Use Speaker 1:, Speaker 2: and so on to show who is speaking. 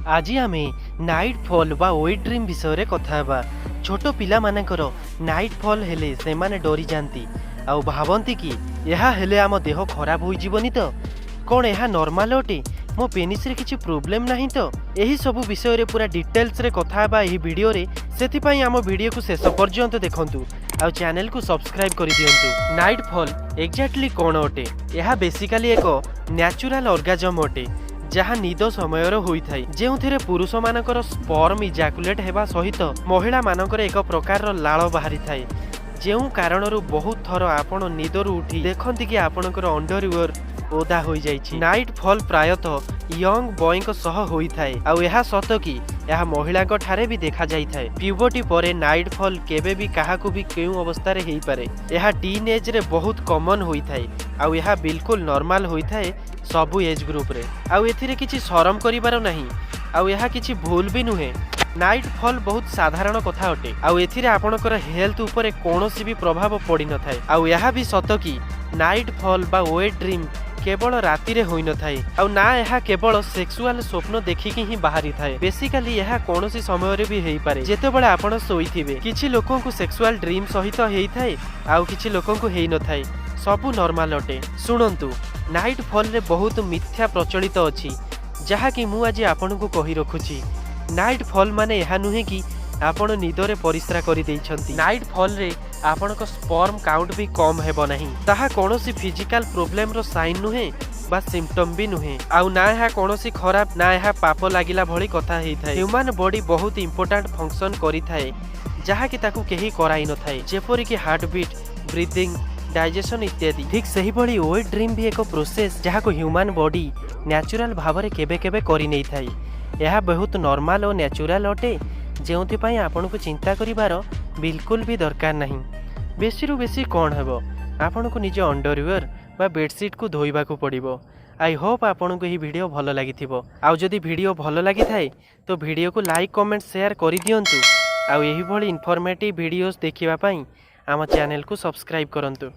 Speaker 1: आज आम night fall बा वेट ड्रीम विषय रे कथा हेबा। छोट पिला मानकर नाइट फॉल हेले से माने डरी जाती आउ भावती कि यह हेले आम देह खराब हो जीवनी तो कौन यह नॉर्मल अटे मो पेनिस रे किछि प्रॉब्लम नहीं तो यही सब विषय रे पूरा डिटेल्स रे कथा हेबा एही वीडियो रे। सेथिपई आम वीडियो को शेष पर्यंत देखंतु आउ चैनल को सब्सक्राइब कर दियंतु। नाइट फॉल एक्जाक्टली कौन अटे? यह बेसिकली एक नेचुरल ऑर्गाजम अटे जहाँ निद समय होइथाय जेउथिरे पुरुष मानकर स्पर्म इजाकुलेट हेबा सहित महिला मानकर एक प्रकार लाळ बाहरी थाए जेउ कारणरू बहुत थर आपण निदरू उठी देखंती कि आपणकर अंडरवेयर ओदा होई जाइछि। नाइट फॉल प्रायतः यंग बॉयक सह होइथाय आउ यह सत कि यह महिला ठारे भी देखा जाइथाय। प्यूबर्टी परे नाइट फॉल केबे भी काहाकू भी केउ अवस्था रे हेई पारे। यह टीन एज रे बहुत कॉमन होइथाय आउ यह बिल्कुल नॉर्मल होइथाय सबु एज ग्रुप रे आउ एथिरे किछि शरम करिबार नाही आउ यह किछि भूल भी नुहे। नाइट फॉल बहुत साधारण कथा अटे आउ एथिरे आपणकर हेल्थ उपरे कोनोसी भी प्रभाव पड़ी न थाए आउ यह भी सत कि नाइट फॉल बा वेट ड्रीम केवल राति रे होई न थाए आउ ना यह केवल सेक्सुअल स्वप्न देखिकी ही बाहरी थाए। बेसिकली यह कोनोसी समय रे भी हेई पारे जेतेबेले आपण सोईथिबे। किछि लोकन को सेक्सुअल ड्रीम सहित हेई थाए आउ किछि लोकन को हेई न थाए सबु नॉर्मल अटे। सुनंतु नाइट फॉल रे बहुत मिथ्या प्रचलित अछि जहा कि मु आज आपन को कहि रखुछि। नाइट फॉल माने यह नुहे कि आपण निदरे परिश्रा करि दैछंती। नाइट फॉल रे आपण को स्पर्म काउंट भी कम हेबो नहीं ताहा कोनोसी फिजिकल प्रॉब्लम रो साइन नुहे बा सिम्पटम भी नुहे आउ ना यह कोनोसी खराब ना यह पाप लागिला भली कथा हेई थाए। ह्यूमन बॉडी बहुत इंपोर्टेंट फंक्शन करि थाए जहा कि ताकू केही कराई न थाए जेपरि कि हार्ट बीट ब्रीथिंग डाइजेशन इत्यादि। ठीक सही भली वेट ड्रीम भी एक प्रोसेस जहा को ह्यूमन बॉडी नेचुरल भाव रे केबे केबे करि नै थाए। यह बहुत नॉर्मल और नेचुरल अटे जेउथिपई आपन को चिंता करिवार बिल्कुल भी दरकार नहीं। बेसी रु बेसी कौन हेबो आपन को निज अंडरवेयर बा बेडशीट को धोइबा को पड़िबो। आई होप आपन को ही वीडियो भलो लागिथिबो आउ जदि वीडियो भलो लागि थाए तो वीडियो को लाइक कमेंट शेयर करि दियंतु आउ एही भली इन्फॉर्मेटिव वीडियोस देखिबा पई आम चैनल को सब्सक्राइब करंतु।